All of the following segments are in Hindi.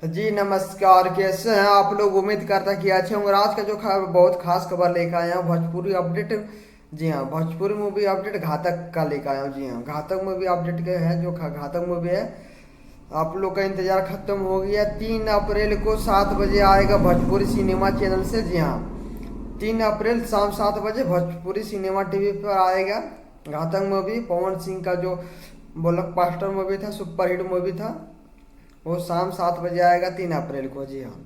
जी नमस्कार, कैसे हैं आप लोग। उम्मीद करता कि अच्छे होंगे। आज का जो बहुत खास खबर लेकर आया हूँ, भोजपुरी अपडेट। जी हाँ, भोजपुरी मूवी अपडेट घातक का लेकर आया हूँ। जी हाँ, घातक मूवी अपडेट के है जो घातक मूवी है। आप लोग का इंतजार खत्म हो गया। 3 अप्रैल को 7 बजे आएगा भोजपुरी सिनेमा चैनल से। जी हाँ, 3 अप्रैल शाम 7 बजे भोजपुरी सिनेमा टीवी पर आएगा घातक मूवी। पवन सिंह का जो ब्लॉकबस्टर मूवी था, सुपरहिट मूवी था, वो शाम 7 बजे आएगा 3 अप्रैल को। जी हाँ,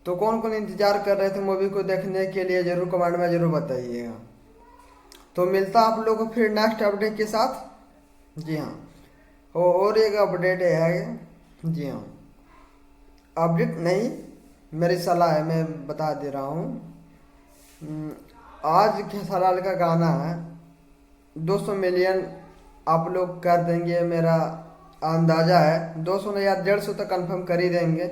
तो कौन कौन इंतजार कर रहे थे मूवी को देखने के लिए, जरूर कमेंट में जरूर बताइएगा। तो मिलता आप लोगों को फिर नेक्स्ट अपडेट के साथ। जी हाँ, और एक अपडेट है। जी हाँ, अपडेट नहीं, मेरी सलाह है, मैं बता दे रहा हूँ। हम्म, आज के सलाल का गाना है 200 मिलियन आप लोग कर देंगे, मेरा अंदाजा है 200 नहीं यार 150 तक कंफर्म कर ही देंगे।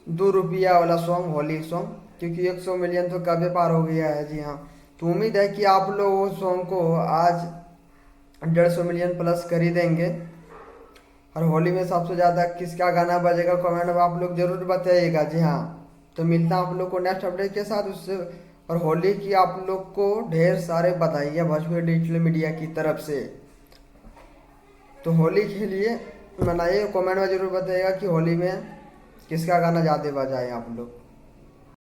2 रुपया वाला सॉन्ग, होली सॉन्ग, क्योंकि 100 मिलियन तो कभी पार हो गया है। जी हाँ, तो उम्मीद है कि आप लोग वो सॉन्ग को आज 150 मिलियन प्लस कर ही देंगे। और होली में सबसे ज़्यादा किसका गाना बजेगा कमेंट में आप लोग जरूर बताइएगा। जी हाँ, तो मिलता है आप लोग को नेक्स्ट अपडेट के साथ उससे। और होली की आप लोग को ढेर सारे बधाई है भोजपुरी डिजिटल मीडिया की तरफ से। तो होली के लिए मनाइए, कमेंट में जरूर बताइएगा कि होली में किसका गाना ज़्यादा बजाए आप लोग।